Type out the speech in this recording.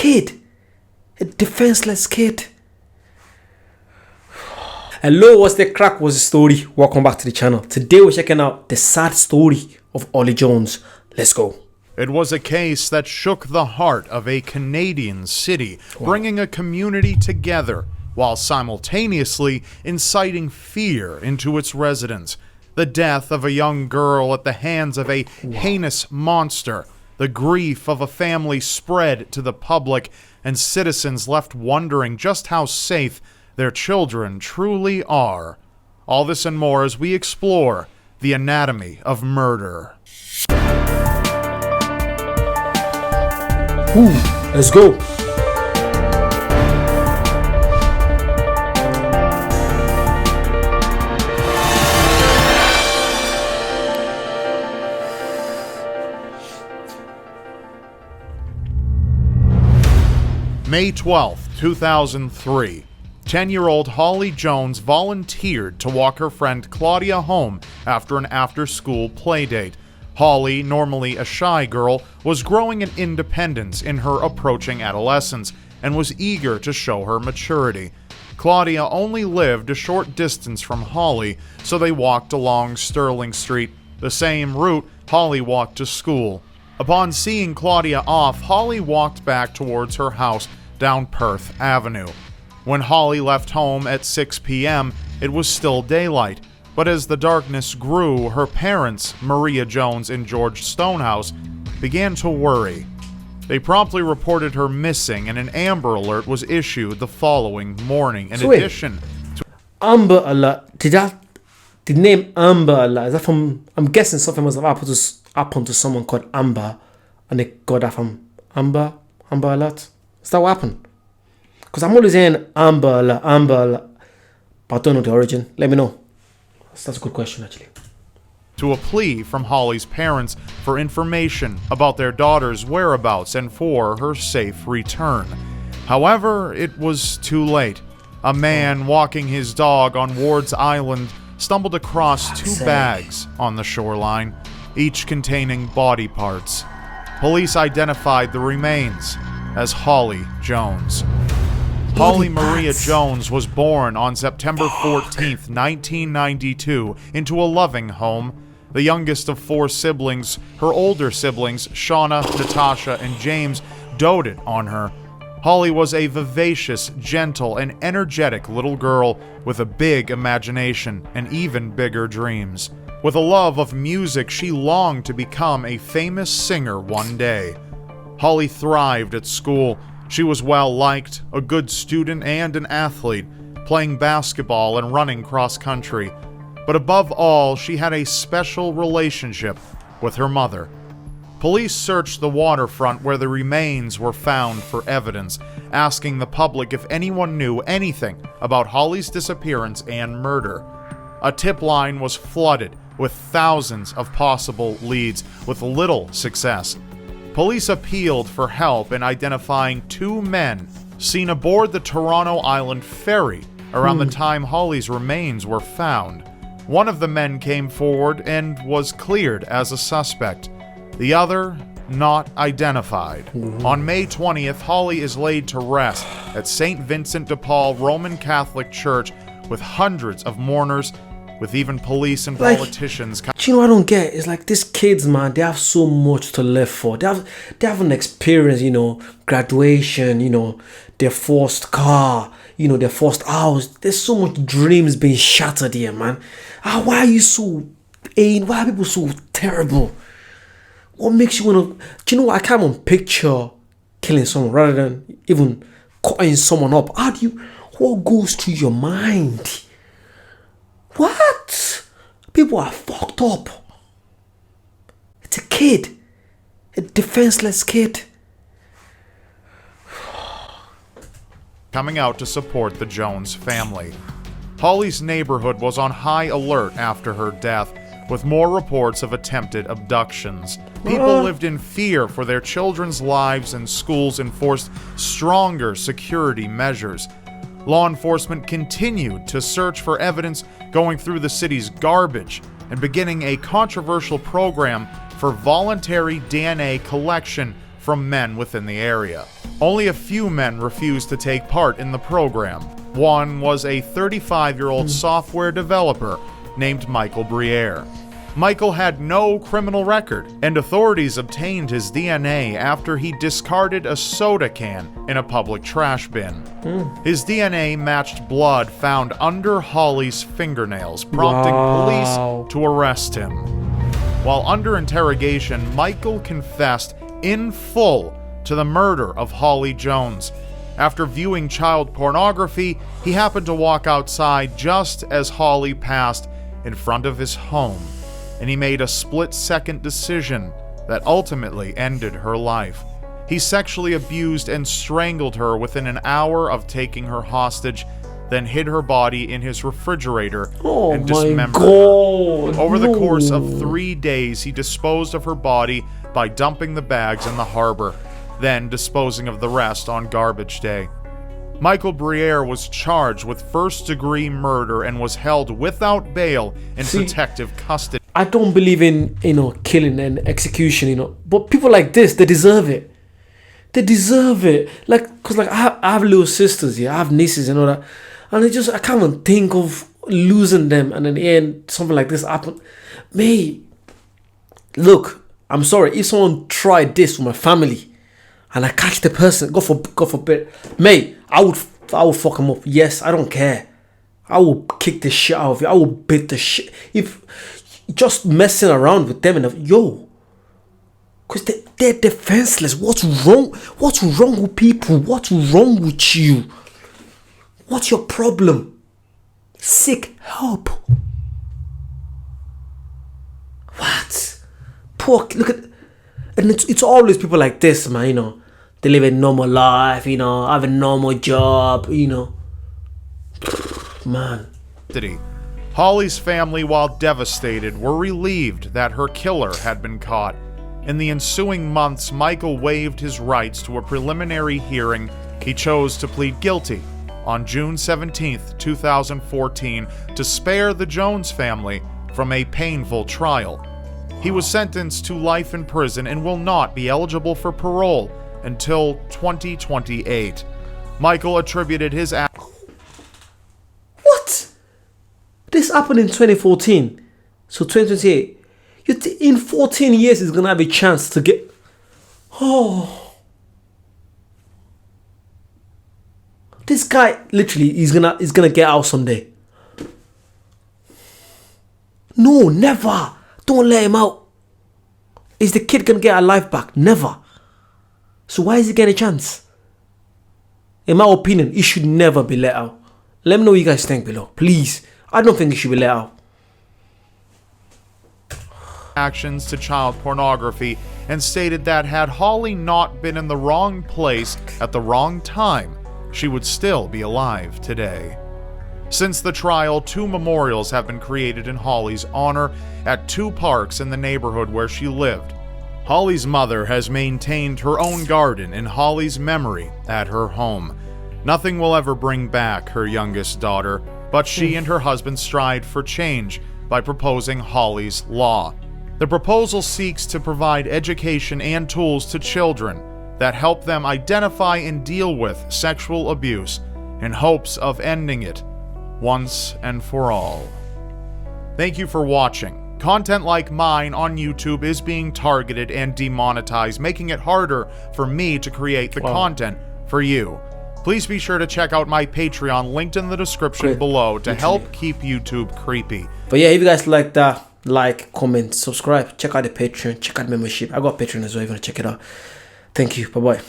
kid. A defenseless kid. Hello, what's the crack? What's the story? Welcome back to the channel. Today we're checking out the sad story of Ollie Jones. Let's go. It was a case that shook the heart of a Canadian city, bringing a community together while simultaneously inciting fear into its residents. The death of a young girl at the hands of a heinous monster, the grief of a family spread to the public, and citizens left wondering just how safe their children truly are. All this and more as we explore the anatomy of murder. Ooh, let's go. May 12, 2003. 10-year-old Holly Jones volunteered to walk her friend Claudia home after an after-school playdate. Holly, normally a shy girl, was growing in independence in her approaching adolescence and was eager to show her maturity. Claudia only lived a short distance from Holly, so they walked along Sterling Street, the same route Holly walked to school. Upon seeing Claudia off, Holly walked back towards her house down Perth Avenue. When Holly left home at 6 p.m., it was still daylight, but as the darkness grew, her parents, Maria Jones and George Stonehouse, began to worry. They promptly reported her missing, and an Amber Alert was issued the following morning. In addition to Amber Alert, the name Amber Alert, is that from, I'm guessing something must have happened to someone called Amber, and they got that from Amber Alert? Is that what happened? Because I'm always saying Amber Alert, but I don't know the origin. Let me know. That's a good question, actually. To a plea from Holly's parents for information about their daughter's whereabouts and for her safe return. However, it was too late. A man walking his dog on Ward's Island stumbled across two bags on the shoreline, each containing body parts. Police identified the remains as Holly Jones. Holly Maria Jones was born on September 14, 1992, into a loving home. The youngest of four siblings, her older siblings, Shauna, Natasha, and James, doted on her. Holly was a vivacious, gentle, and energetic little girl with a big imagination and even bigger dreams. With a love of music, she longed to become a famous singer one day. Holly thrived at school. She was well-liked, a good student, and an athlete, playing basketball and running cross-country. But above all, she had a special relationship with her mother. Police searched the waterfront where the remains were found for evidence, asking the public if anyone knew anything about Holly's disappearance and murder. A tip line was flooded with thousands of possible leads, with little success. Police appealed for help in identifying two men seen aboard the Toronto Island ferry around the time Holly's remains were found. One of the men came forward and was cleared as a suspect. The other, not identified. On May 20th, Holly is laid to rest at St. Vincent de Paul Roman Catholic Church with hundreds of mourners, with even police and politicians. Do you know what I don't get? It's like these kids, man, they have so much to live for. They haven't experienced, graduation, their first car, their first house. There's so much dreams being shattered here, man. Why are you so why are people so terrible? What makes you want to... Do you know what? I can't even picture killing someone rather than even cutting someone up. What goes through your mind? What? People are fucked up. It's a kid. A defenseless kid. Coming out to support the Jones family. Holly's neighborhood was on high alert after her death, with more reports of attempted abductions. People lived in fear for their children's lives, and schools enforced stronger security measures. Law enforcement continued to search for evidence, going through the city's garbage and beginning a controversial program for voluntary DNA collection from men within the area. Only a few men refused to take part in the program. One was a 35-year-old software developer named Michael Briere. Michael had no criminal record, and authorities obtained his DNA after he discarded a soda can in a public trash bin. His DNA matched blood found under Holly's fingernails, prompting police to arrest him. While under interrogation, Michael confessed in full to the murder of Holly Jones. After viewing child pornography, he happened to walk outside just as Holly passed in front of his home, and he made a split-second decision that ultimately ended her life. He sexually abused and strangled her within an hour of taking her hostage, then hid her body in his refrigerator and dismembered her. Over the course of 3 days, he disposed of her body by dumping the bags in the harbor, then disposing of the rest on garbage day. Michael Briere was charged with first-degree murder and was held without bail in protective custody. I don't believe in, killing and execution, but people like this, they deserve it. They deserve it. Cause I have little sisters, I have nieces and all that, and I can't even think of losing them, and in the end, something like this happened. Mate, look, I'm sorry, if someone tried this with my family, and I catch the person, God forbid, mate, I would fuck him up. Yes, I don't care. I will kick the shit out of you. I will beat the shit. If just messing around with them because they're defenseless. What's wrong? What's wrong with people? What's wrong with you? What's your problem? Seek help. What? Look at, and it's always people like this, man. They live a normal life, have a normal job, man. Holly's family, while devastated, were relieved that her killer had been caught. In the ensuing months, Michael waived his rights to a preliminary hearing. He chose to plead guilty on June 17, 2014, to spare the Jones family from a painful trial. He was sentenced to life in prison and will not be eligible for parole until 2028. Michael attributed his act. What? This happened in 2014. So 2028. In 14 years, he's gonna have a chance to get. This guy literally he's gonna get out someday. No, never. Don't let him out. Is the kid gonna get her life back? Never. So why is he getting a chance? In my opinion, he should never be let out. Let me know what you guys think below, please. I don't think he should be let out. Actions to child pornography, and stated that had Holly not been in the wrong place at the wrong time, she would still be alive today. Since the trial, 2 memorials have been created in Holly's honor at 2 parks in the neighborhood where she lived. Holly's mother has maintained her own garden in Holly's memory at her home. Nothing will ever bring back her youngest daughter, but she and her husband strive for change by proposing Holly's Law. The proposal seeks to provide education and tools to children that help them identify and deal with sexual abuse in hopes of ending it once and for all. Thank you for watching. Content like mine on YouTube is being targeted and demonetized, making it harder for me to create the content for you. Please be sure to check out my Patreon linked in the description below to help keep YouTube creepy. But yeah, if you guys like that, like, comment, subscribe, check out the Patreon, check out the membership. I got Patreon as well, if you want to check it out. Thank you. Bye-bye.